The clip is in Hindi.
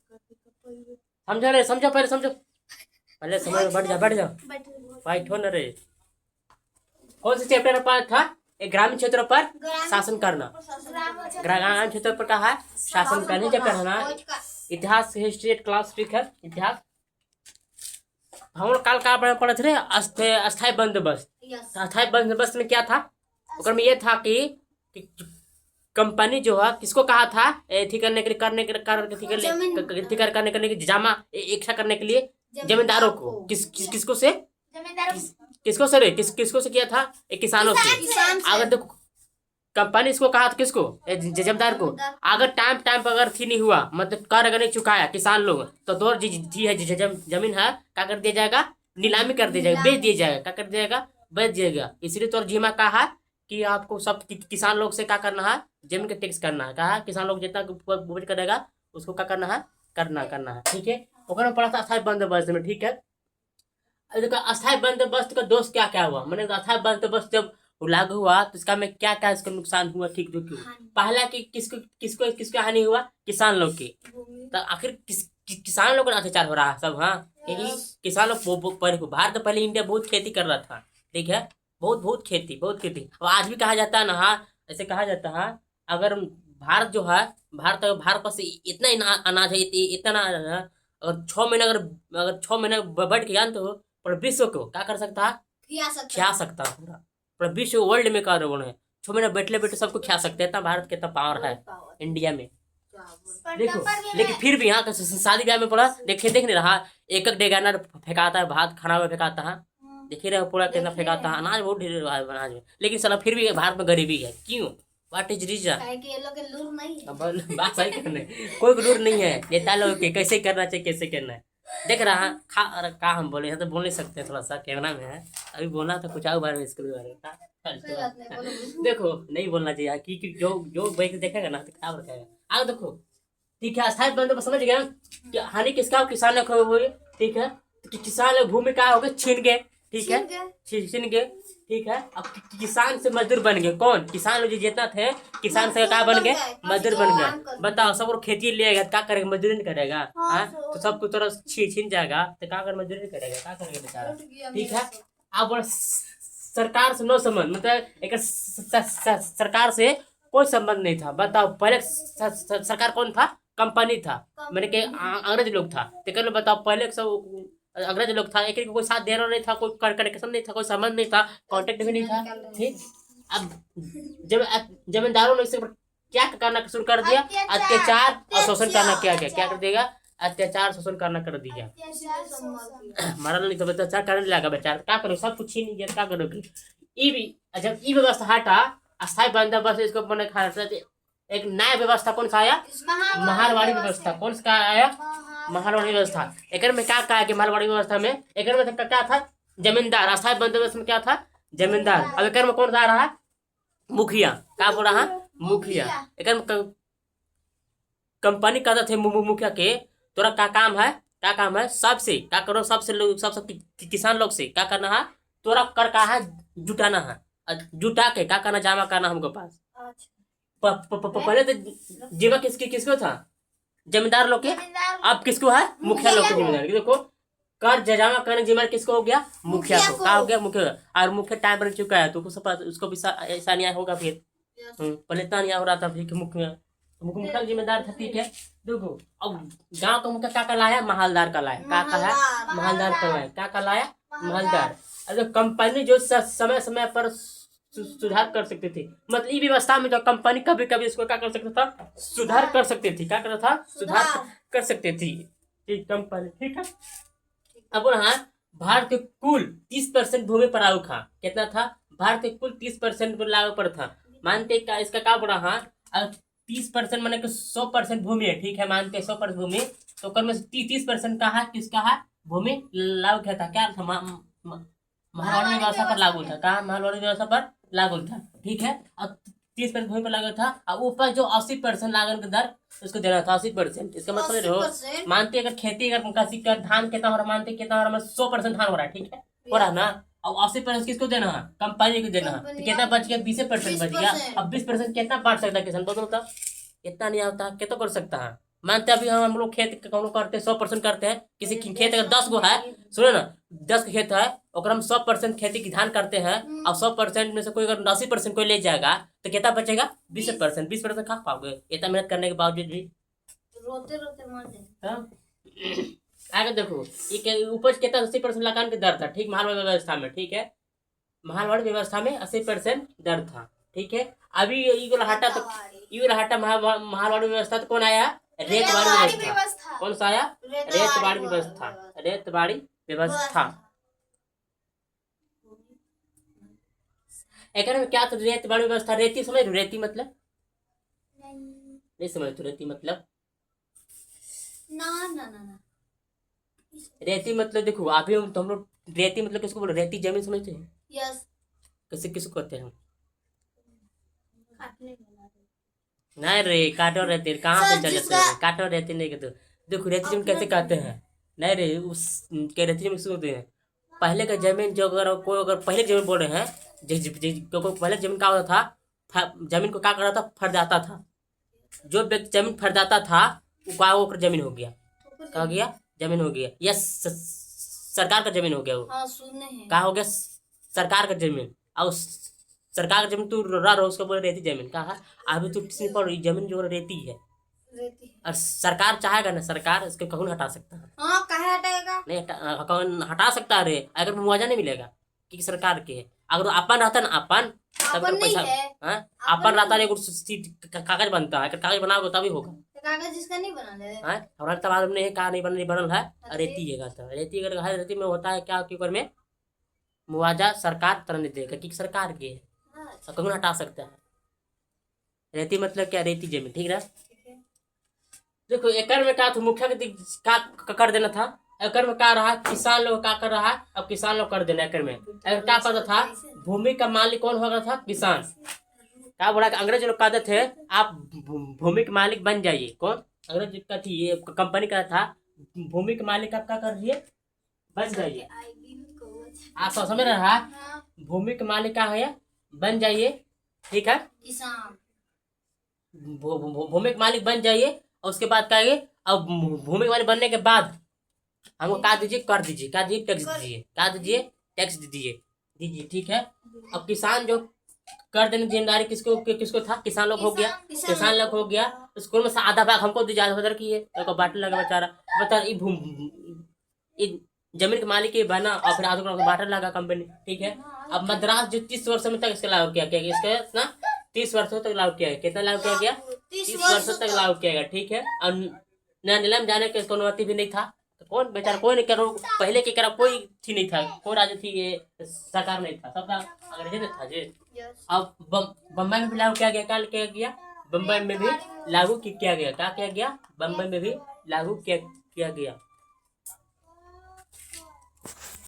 समझो रे, समझो पहले, समझो पहले, समझ, बैठ जाओ, फाइट हो न रे। कौन सा चैप्टर पर था? एक ग्रामीण क्षेत्रों पर शासन करना। ग्रामीण क्षेत्रों पर कहा है शासन करना चैप्टर है ना। इतिहास, हिस्ट्री क्लास, ठीक है। इतिहास हम लोग काल का पढ़े थे अस्थायी बंदोबस्त। अस्थायी बंदोबस्त में क्या था? उसमें में ये था कि कंपनी जो है किसको कहा था थी करने के लिए, करने के लिए जमा इकट्ठा करने के लिए जमींदारों को। किसको से? किसको से रे? किसको से किया था? एक किसानों से। अगर देखो कंपनी इसको कहा था किसको? जमींदार को। अगर टाइम पर अगर थी नहीं हुआ, मतलब कर अगर नहीं चुकाया किसान लोग, तो दो थी है जमीन है क्या कर दिया जाएगा? नीलामी कर दिया जाएगा, बेच दिया जाएगा। क्या कर दिया जाएगा? बेच दिया जाएगा। इसलिए तो जीमा कहा है कि आपको सब किसान लोग से क्या करना है? जमीन का टैक्स करना है। कहा किसान लोग जितना उपज करेगा उसको क्या करना है? करना है, ठीक है। ओकरा में पड़ा था अस्थायी बंदोबस्त में, ठीक है। अब देखो अस्थायी बंदोबस्त का दोष क्या क्या हुआ, मैंने अस्थायी बंदोबस्त जब लागू हुआ तो इसका में क्या क्या इसका नुकसान हुआ, ठीक जो क्यों? पहला कि किसको किसको किसको हानि हुआ? किसान लोग की। तो आखिर किसान लोग का अत्याचार हो रहा है सब, हाँ। क्योंकि किसान लोग पहले भारत तो पहले इंडिया बहुत खेती कर रहा था, ठीक है। बहुत खेती, बहुत खेती। और आज भी कहा जाता है ना, हाँ, ऐसे कहा जाता है अगर भारत जो है, भारत पास इतना अनाज है, इतना अनाज है, अगर 6 महीने अगर 6 महीने बैठ के जान तो पर विश्व को क्या कर सकता है? खिया सकता है पूरा। पूरा विश्व वर्ल्ड में कर रहे हैं 6 महीने बैठले बैठे सबको खिया सकते हैं। इतना भारत के इतना पावर है इंडिया में, देखो। लेकिन फिर भी यहाँ का शादी ब्याह में पूरा देख नहीं रहा, एक एक डेगाना फेंकाता है, भात खाना में फेंकाता है, देख ही रहे हो पूरा कितना फेंकाता है अनाज, बहुत ढेर अनाज में। लेकिन साला फिर भी भारत में गरीबी है, क्यों? What is reason? बात सही करने कोई लूर नहीं है, नेता लोग के कैसे करना चाहिए, कैसे करना है। देख रहा खा अरे का हम बोले तो बोल नहीं सकते, थोड़ा सा कैमरा में है। अभी बोलना था कुछ और बारे में, इसके बारे में देखो नहीं बोलना चाहिए कि जो जो व्यक्ति देखेगा ना तो क्या रखेगा। आगे देखो, ठीक है। अस्थायी बंदोबस्त समझ गए कि हानि किसका? किसान को हुई, ठीक है। तो किसान लोग भूमि का हो गए छीन गए, ठीक है, छीन गए, ठीक है। अब किसान से मजदूर बन गए कौन? किसान लोग जितना थे किसान से क्या बन गए? मजदूर बन गए। बताओ सब लोग खेती लिएगा क्या करेगा? मजदूरी नहीं करेगा, हाँ। तो सबको तरफ छीन जाएगा तो क्या कर? मजदूरी नहीं करेगा, क्या करेगा बेचारा, ठीक है। अब सरकार से नो संबंध, मतलब एक सरकार से कोई संबंध नहीं था। बताओ पहले सरकार कौन था? कंपनी था, मैंने के अंग्रेज लोग था। तो बताओ पहले सब अंग्रेज लोग था, एक कोई साथ देना नहीं था, कोई कनेक्शन नहीं था, कोई संबंध नहीं था, कांटेक्ट भी नहीं था, ठीक। अब जब जमींदारों ने इससे क्या करना शुरू कर दिया? अत्याचार और शोषण करना। क्या कर देगा? अत्याचार शोषण करना कर दिया। मरल नहीं तो अत्याचार करने लगा बेचारा, क्या करो? सब कुछ छीन गया, क्या करोगे? ई भी जब ई व्यवस्था हटा, अस्थायी बंदोबस्त इसको बने खा, एक नया व्यवस्था कौन सा आया? महारवाड़ी व्यवस्था। कौन सा आया? महारवाड़ी व्यवस्था। एक में क्या कहा कि महारवाड़ी व्यवस्था में एक में क्या था? जमींदार। अस्थायी बंदोबस्त में क्या था? जमींदार। अब एक में कौन सा आ रहा है? मुखिया। क्या बोल रहा है? मुखिया। एक कंपनी कहते थे मुखिया के तोरा क्या काम है? क्या काम है? सबसे क्या करो? सबसे लोग सब किसान लोग से क्या करना है? तोरा कर का है जुटाना है, जुटा के क्या करना? जमा करना हमको पास। पहले तो जीवा किसको था? जमींदार लोग के। अब किसको है? मुखिया लोग के जिम्मेदारी। देखो कर जमा करने जिम्मेदारी किसको हो गया? मुखिया को। क्या हो गया? मुखिया। और मुखिया टाइम पर चुका है तो उसको भी ऐसा न्याय होगा फिर। पहले इतना न्याय हो रहा था फिर मुखिया मुखिया जिम्मेदार था, ठीक है। देखो अब गांव का मुखिया क्या लाया? महलदार का लाया। क्या है? महलदार का लाया। क्या लाया? महलदार। अरे कंपनी जो समय समय पर सुधार कर सकते थे, मतलब ई व्यवस्था में जो कंपनी कभी कभी इसको क्या कर सकता था? सुधार कर सकती थी। क्या करता था? सुधार कर सकती थी, ठीक कंपनी, ठीक है। अब रहा भारत के कुल 30% भूमि पर लागू था। कितना था? भारत के कुल 30% लागू पर था। मानते का इसका क्या बोला? हाँ 30% माने कि 100% भूमि है, ठीक है। मानते 100% भूमि, तो कर में 30% का है किसका है? भूमि लागू किया था। क्या था? महारवाड़ी व्यवस्था पर लागू था। कहा? महारवाड़ी व्यवस्था पर लागू था, ठीक है। अब 30% भूमि पर लागू था और ऊपर जो 80% लागत का दर उसको देना था। 80%। इसका मतलब रहो मानते अगर खेती अगर कृषि का धान कितना हो रहा, मानते कितना हो रहा? 100% धान हो रहा है, ठीक है, हो रहा ना। अब 80% किसको देना है? कंपनी को देना है। तो कितना बच गया? 20% बच गया। अब 20% कितना बांट सकता है किसान? बताओ तो, कितना नहीं आता, कितना कर सकता है? मानते हैं अभी हम लोग खेत काम करते हैं 100% करते हैं, किसी की खेत अगर 10 गो है, सुनो ना, 10 का खेत है और हम 100% खेती की धान करते हैं, और 100% में से कोई अगर 80% कोई ले जाएगा तो कितना बचेगा? 20%। 20% खा पाओगे इतना मेहनत करने के बावजूद भी? रोते रोते मर जाए। हाँ? आगे देखो, ये उपज कितना? 80% लगाने की दर था, ठीक, महालवाड़ी व्यवस्था में, ठीक है, महालवाड़ी व्यवस्था में 80% दर था, ठीक है। अभी ये हटा तो ये हटा महालवाड़ी व्यवस्था तो कौन आया? रेतवाड़ी व्यवस्था। कौन सा आया? रेतवाड़ी व्यवस्था। रेतवाड़ी व्यवस्था। एक में क्या था? रेतवाड़ी व्यवस्था। रेती समझ? रेती मतलब नहीं समझ तो? रेती मतलब ना रेती मतलब देखो, अभी हम लोग रेती मतलब किसको बोलो? रेती जमीन समझते हैं? यस। किसे किसको कहते हैं? काटने नहीं रे, काटो रहते कहाँ पे चल जाते हैं? काटो रहते नहीं कहते। देखो रेती जमीन कैसे कहते हैं? नहीं रे, उस के रेती जमीन किसको कहते हैं? पहले का जमीन जो अगर कोई अगर पहले जमीन बोल रहे हैं, पहले जमीन क्या होता था? जमीन को क्या कर रहा था? फरदाता था। जो व्यक्ति जमीन फरदाता था वो क्या वो जमीन हो गया? क्या हो गया? जमीन हो गया। या सरकार का जमीन हो गया वो। हाँ, सुनने हैं। क्या हो गया? सरकार का जमीन। और सरकार का जमीन तू रह रहा उसको बोले रेती जमीन। कहा अभी तो किसी पर जमीन जो रेती है, और सरकार चाहेगा ना, सरकार इसको कौन हटा सकता है? हाँ, कहे हटाएगा? नहीं कौन हटा सकता है? अगर मुआवजा नहीं मिलेगा कि सरकार के है, अगर अपन रहता ना, अपन तब अपन पैसा नहीं है। अपन रहता है, कागज बनता है, कागज बनाओगे तभी होगा। कागज जिसका नहीं बना ले। हमारे तबादले में कहा नहीं बनल है, रेती है कहता है। रेती अगर है, रेती में होता है क्या कि ऊपर में मुआवजा सरकार तरह नहीं देगा कि सरकार के है, और कौन हटा सकता है? रेती मतलब क्या? रेती जमीन, ठीक है। देखो एकड़ में क्या था? मुखिया का कर देना था। एकड़ में क्या रहा? किसान लोग क्या कर रहा है? अब किसान लोग कर देना एकड़ में। अगर क्या पता था? भूमि का मालिक कौन होगा था? किसान। क्या बोला? अंग्रेज लोग कहते थे आप भूमि के मालिक बन जाइए। कौन? अंग्रेज का थी ये कंपनी का था, भूमि के मालिक आप क्या कर रही बन जाइए। आप तो समझ रहा? भूमि के मालिक क्या है? बन जाइए, ठीक है। किसान भूमि के मालिक बन जाइए, और उसके बाद क्या है? अब भूमि के मालिक बनने के बाद हमको क्या दीजिए? कर दीजिए। क्या दीजिए? टैक्स दीजिए। क्या दीजिए? टैक्स दीजिए, ठीक है। अब किसान जो कर देने जिम्मेदारी किसको किसको था? किसान लोग हो गया। किसान लोग हो गया, स्कूल में से आधा भाग हमको दीजिए, आधा उधर की है, बांटने लगा बेचारा। बता जमीन के मालिक ही बना, और फिर आधा बांटने लगा कंपनी, ठीक है। अब मद्रास जो 30 वर्षों में तक इसका लागू किया गया, इसका ना 30 वर्षों तक लागू किया गया। कितना लागू किया गया? 30 वर्षों तक लागू किया गया, ठीक है। और नीलम जाने की अनुमति भी नहीं था, तो कौन बेचारा कोई नहीं करो, पहले की तरह कोई थी नहीं था, कोई राज्य थी ये सरकार नहीं था, सब अंग्रेजी ने था जी। अब बम्बई में भी लागू किया गया। क्या किया गया? बम्बई में भी लागू किया गया। क्या किया गया? बम्बई में भी लागू किया गया।